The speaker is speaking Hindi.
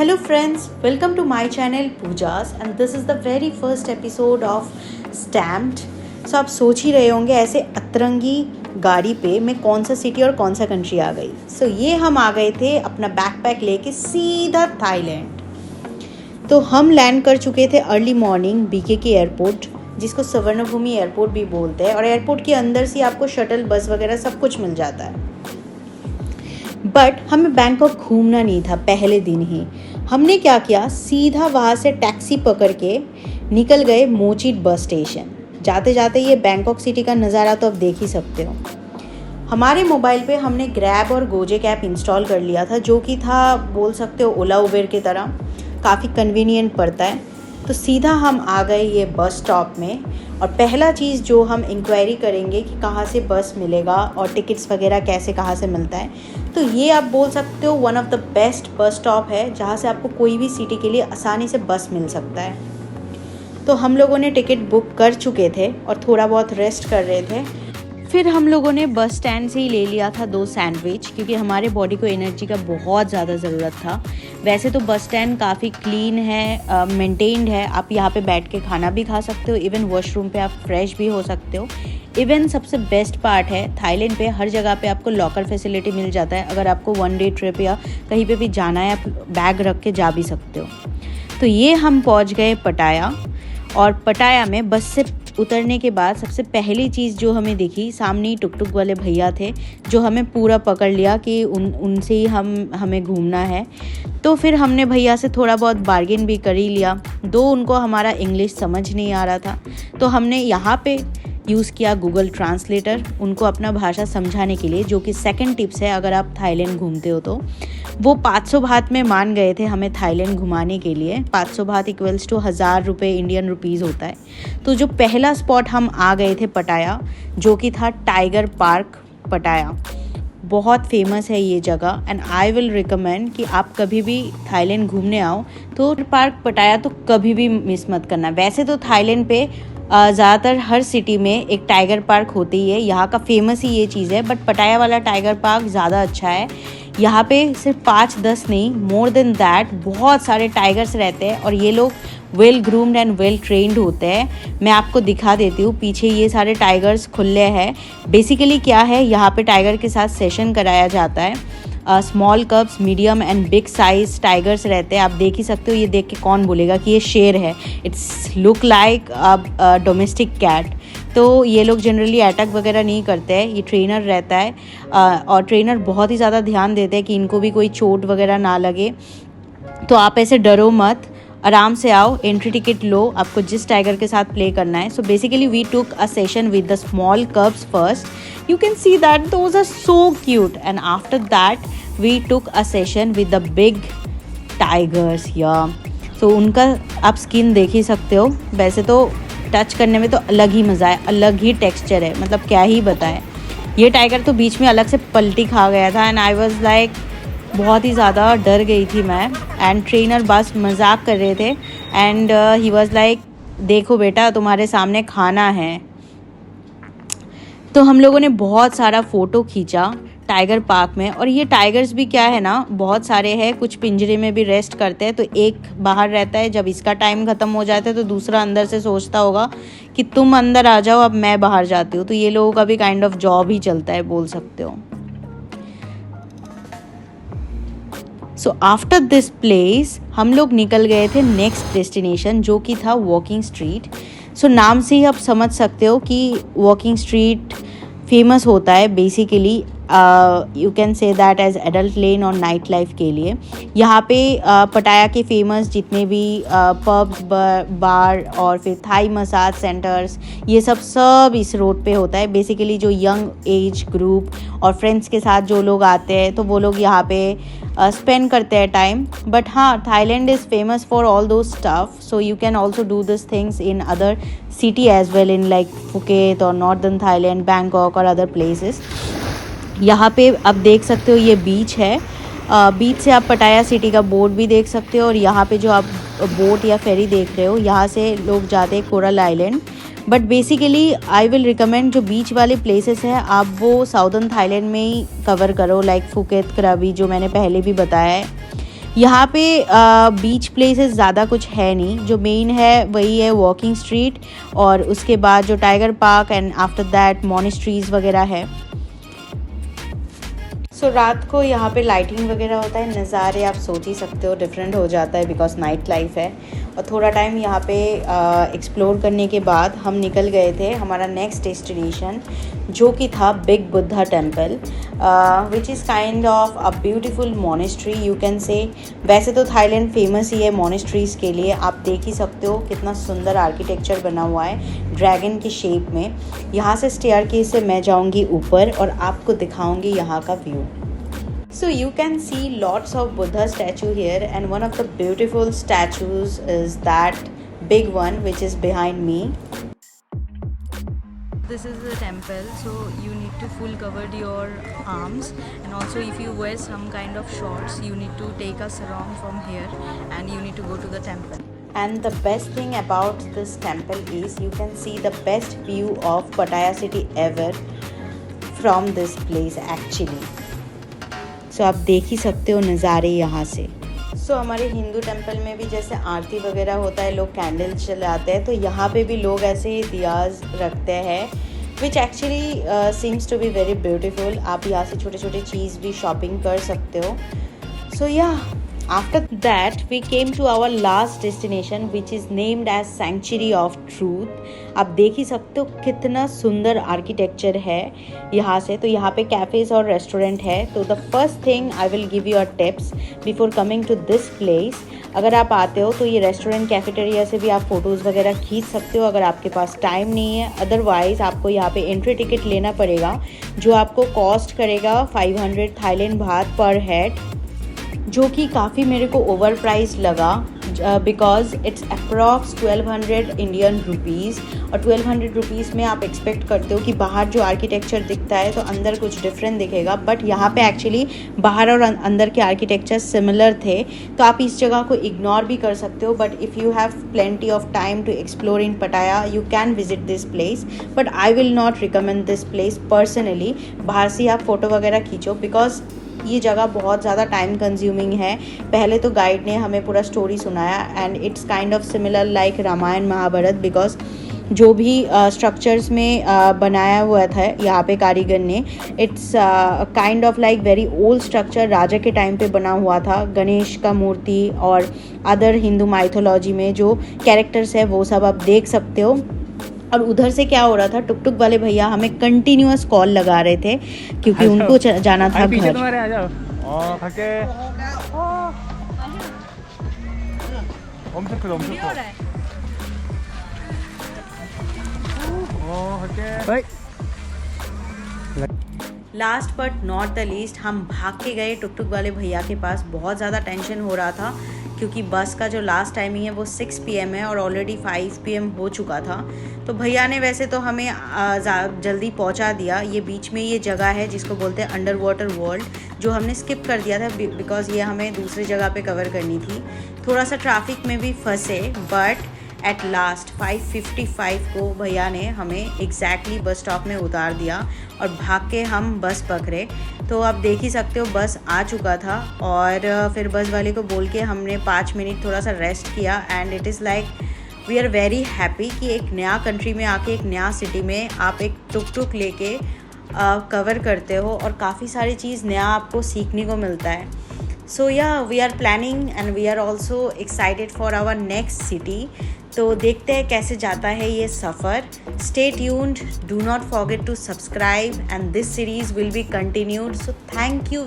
Hello friends, welcome to my channel Poojas and this is the very first episode of Stamped. So आप सोच ही रहे होंगे ऐसे अतरंगी गाड़ी पे मैं कौन सा सिटी और कौन सा कंट्री आ गई। ये हम आ गए थे अपना बैकपैक लेके सीधा थाईलैंड। तो हम लैंड कर चुके थे अर्ली मॉर्निंग BKK एयरपोर्ट, जिसको स्वर्णभूमि एयरपोर्ट भी बोलते हैं, और एयरपोर्ट के अंदर से आपको शटल बस वगैरह सब कुछ मिल जाता है। बट हमें बैंकॉक घूमना नहीं था पहले दिन ही। हमने क्या किया, सीधा वहाँ से टैक्सी पकड़ के निकल गए मोचिट बस स्टेशन। जाते जाते ये बैंकॉक सिटी का नज़ारा तो आप देख ही सकते हो। हमारे मोबाइल पे हमने ग्रैब और गोजेक ऐप इंस्टॉल कर लिया था, जो कि था बोल सकते हो ओला उबेर की तरह, काफ़ी कन्वीनियंट पड़ता है। तो सीधा हम आ गए ये बस स्टॉप में, और पहला चीज़ जो हम इंक्वायरी करेंगे कि कहाँ से बस मिलेगा और टिकट्स वगैरह कैसे कहाँ से मिलता है। तो ये आप बोल सकते हो one of the best bus stop है, जहाँ से आपको कोई भी सिटी के लिए आसानी से बस मिल सकता है। तो हम लोगों ने टिकट बुक कर चुके थे और थोड़ा बहुत रेस्ट कर रहे थे। फिर हम लोगों ने बस स्टैंड से ही ले लिया था 2 सैंडविच, क्योंकि हमारे बॉडी को एनर्जी का बहुत ज़्यादा ज़रूरत था। वैसे तो बस स्टैंड काफ़ी क्लीन है, मेंटेन्ड है, आप यहाँ पे बैठ के खाना भी खा सकते हो, इवन वॉशरूम पे आप फ्रेश भी हो सकते हो। इवन सबसे बेस्ट पार्ट है, थाईलैंड पे हर जगह पे आपको लॉकर फैसिलिटी मिल जाता है। अगर आपको 1 डे ट्रिप या कहीं पे भी जाना है, आप बैग रख के जा भी सकते हो। तो ये हम पहुँच गए पटाया, और पटाया में बस से उतरने के बाद सबसे पहली चीज़ जो हमें दिखी, सामने ही टुक टुक वाले भैया थे जो हमें पूरा पकड़ लिया कि उनसे ही हमें घूमना है। तो फिर हमने भैया से थोड़ा बहुत बार्गेन भी कर ही लिया, दो उनको हमारा इंग्लिश समझ नहीं आ रहा था। तो हमने यहाँ पे यूज़ किया गूगल ट्रांसलेटर उनको अपना भाषा समझाने के लिए, जो कि सेकंड टिप्स है अगर आप थाईलैंड घूमते हो तो। वो 500 बात में मान गए थे हमें थाईलैंड घुमाने के लिए। 500 बात इक्वल्स टू 1000 रुपये इंडियन रुपीज़ होता है। तो जो पहला स्पॉट हम आ गए थे पटाया, जो कि था टाइगर पार्क पटाया। बहुत फेमस है ये जगह, एंड आई विल रिकमेंड कि आप कभी भी थाईलैंड घूमने आओ तो पार्क पटाया तो कभी भी मिस मत करना। वैसे तो थाईलैंड पे ज़्यादातर हर सिटी में एक टाइगर पार्क होती ही है, यहाँ का फेमस ही ये चीज़ है। बट पटाया वाला टाइगर पार्क ज़्यादा अच्छा है। यहाँ पे सिर्फ 5-10 नहीं, मोर देन दैट बहुत सारे टाइगर्स रहते हैं, और ये लोग well groomed and well trained होते हैं। मैं आपको दिखा देती हूँ, पीछे ये सारे टाइगर्स खुले हैं। बेसिकली क्या है, यहाँ पे टाइगर के साथ सेशन कराया जाता है। Small cups, medium and big size tigers रहते हैं। आप देख ही सकते हो, ये देख के कौन बोलेगा कि ये शेर है। It's look like domestic cat. तो ये लोग जनरली अटैक वगैरह नहीं करते हैं। ये ट्रेनर रहता है, और ट्रेनर बहुत ही ज़्यादा ध्यान देते हैं कि इनको भी कोई चोट वगैरह ना लगे। तो आप ऐसे डरो मत, आराम से आओ, एंट्री टिकट लो, आपको जिस टाइगर के साथ प्ले करना है। So basically we took a session with the small cubs first. You can see that those are so cute, and after that we took a session with the big tigers. So उनका आप स्किन देख ही सकते हो। वैसे तो टच करने में तो अलग ही मज़ा है, अलग ही टेक्सचर है, मतलब क्या ही बताएं। ये टाइगर तो बीच में अलग से पलटी खा गया था, एंड आई वॉज लाइक बहुत ही ज़्यादा डर गई थी मैं। एंड ट्रेनर बस मजाक कर रहे थे, एंड ही वॉज लाइक देखो बेटा तुम्हारे सामने खाना है। तो हम लोगों ने बहुत सारा फ़ोटो खींचा टाइगर पार्क में। और ये टाइगर्स भी क्या है ना, बहुत सारे हैं, कुछ पिंजरे में भी रेस्ट करते हैं। तो एक बाहर रहता है, जब इसका टाइम ख़त्म हो जाता है तो दूसरा अंदर से सोचता होगा कि तुम अंदर आ जाओ, अब मैं बाहर जाती हूँ। तो ये लोगों का भी काइंड ऑफ जॉब ही चलता है, बोल सकते हो। सो आफ्टर दिस प्लेस हम लोग निकल गए थे नेक्स्ट डेस्टिनेशन, जो कि था वॉकिंग स्ट्रीट। सो नाम से ही आप समझ सकते हो कि वॉकिंग स्ट्रीट फेमस होता है basically, you can say that as adult lane और नाइट लाइफ के लिए। यहाँ पे पटाया के फेमस जितने भी पब्स, बार और फिर थाई मसाज सेंटर्स, ये सब इस रोड पे होता है। बेसिकली जो यंग एज ग्रुप और फ्रेंड्स के साथ जो लोग आते हैं, तो वो लोग यहाँ पे स्पेंड करते हैं टाइम। बट हाँ, Thailand is famous for all those stuff, so you can also do this things in other city as well, in like Phuket और नॉर्दर्न थाईलैंड, बैंकॉक और अदर प्लेसेस। यहाँ पे आप देख सकते हो ये बीच है। बीच से आप पटाया सिटी का बोर्ड भी देख सकते हो, और यहाँ पे जो आप बोट या फेरी देख रहे हो, यहाँ से लोग जाते हैं coral island. But basically I will recommend जो बीच वाले प्लेसेस हैं आप वो साउदर्न थाईलैंड में ही कवर करो, लाइक फुकेत, क्राबी, जो मैंने पहले भी बताया है। यहाँ पे बीच प्लेसेस ज़्यादा कुछ है नहीं, जो मेन है वही है वॉकिंग स्ट्रीट और उसके बाद जो tiger park and after that monasteries वगैरह है। सो रात को यहाँ पे लाइटिंग वगैरह होता है, नज़ारे आप सोच ही सकते हो डिफरेंट हो जाता है बिकॉज नाइट लाइफ है। और थोड़ा टाइम यहाँ पे एक्सप्लोर करने के बाद हम निकल गए थे हमारा नेक्स्ट डेस्टिनेशन, जो कि था big Buddha temple, which is kind of a beautiful monastery you can से। वैसे तो थाईलैंड फेमस ही है मोनेस्ट्रीज़ के लिए, आप देख ही सकते हो कितना सुंदर आर्किटेक्चर बना हुआ है ड्रैगन की शेप में। यहाँ से स्टेयरकेस से मैं जाऊँगी ऊपर और आपको दिखाऊँगी यहाँ का view. So you can see lots of Buddha statue here, and one of the beautiful statues is that big one which is behind me. This is the temple, so you need to full cover your arms, and also if you wear some kind of shorts you need to take a sarong from here and you need to go to the temple. And the best thing about this temple is you can see the best view of Pattaya city ever from this place actually. सो आप देख ही सकते हो नज़ारे यहाँ से। सो हमारे हिंदू टेम्पल में भी जैसे आरती वगैरह होता है, लोग कैंडल्स जलाते हैं, तो यहाँ पे भी लोग ऐसे ही दियाज रखते हैं which actually seems to be very beautiful. आप यहाँ से छोटे छोटे चीज़ भी शॉपिंग कर सकते हो। सो या after that we came to our last destination which is named as Sanctuary of Truth। आप देख ही सकते हो कितना सुंदर आर्किटेक्चर है यहाँ से। तो यहाँ पे कैफ़ेज़ और रेस्टोरेंट है। तो the first thing I will give you a tips before coming to this place. अगर आप आते हो तो ये रेस्टोरेंट कैफेटेरिया से भी आप फ़ोटोज़ वगैरह खींच सकते हो अगर आपके पास टाइम नहीं है। अदरवाइज़ आपको यहाँ पे एंट्री टिकट लेना पड़ेगा, जो आपको कॉस्ट करेगा 500 थाईलैंड बात पर हेड, जो कि काफ़ी मेरे को ओवर प्राइस लगा because it's approx 1200 Indian rupees. और 1200 रुपीज़ में आप एक्सपेक्ट करते हो कि बाहर जो आर्किटेक्चर दिखता है तो अंदर कुछ डिफरेंट दिखेगा, बट यहाँ पे एक्चुअली बाहर और अंदर के आर्किटेक्चर सिमिलर थे। तो आप इस जगह को इग्नोर भी कर सकते हो, but if you have plenty of time to explore in Pattaya you can visit this place, but I will not recommend this place personally. बाहर से आप फ़ोटो वगैरह खींचो बिकॉज ये जगह बहुत ज़्यादा टाइम कंज्यूमिंग है। पहले तो गाइड ने हमें पूरा स्टोरी सुनाया and it's kind of similar like Ramayana Mahabharata, because जो भी स्ट्रक्चर्स में बनाया हुआ था यहाँ पे कारीगर ने, it's kind of like very old structure, राजा के टाइम पे बना हुआ था। गणेश का मूर्ति और अदर हिंदू माइथोलॉजी में जो कैरेक्टर्स है वो सब आप देख सकते हो। और उधर से क्या हो रहा था, टुक टुक वाले भैया हमें कंटिन्यूअस कॉल लगा रहे थे क्योंकि उनको जाना था घर। Last but not the least हम भाग के गए टुक टुक वाले भैया के पास। बहुत ज़्यादा टेंशन हो रहा था क्योंकि बस का जो लास्ट टाइमिंग है वो 6 PM है और ऑलरेडी 5 PM हो चुका था। तो भैया ने वैसे तो हमें जल्दी पहुंचा दिया। ये बीच में ये जगह है जिसको बोलते हैं अंडर वाटर वर्ल्ड, जो हमने स्किप कर दिया था बिकॉज ये हमें दूसरी जगह पे कवर करनी थी। थोड़ा सा ट्रैफिक में भी फंसे, बट एट लास्ट 5:55 को भैया ने हमें एग्जैक्टली बस स्टॉप में उतार दिया और भाग के हम बस पकड़े। तो आप देख ही सकते हो बस आ चुका था और फिर बस वाले को बोल के हमने 5 मिनट थोड़ा सा रेस्ट किया and it is like we are very happy कि एक नया कंट्री में आके एक नया सिटी में आप एक टुक टुक लेके कवर करते हो और काफ़ी सारी चीज़ नया आपको सीखने को मिलता है। So yeah we are planning and we are also excited for our next city. तो देखते हैं कैसे जाता है ये सफ़र। Stay tuned, do not forget to subscribe and this series will be continued. So thank you.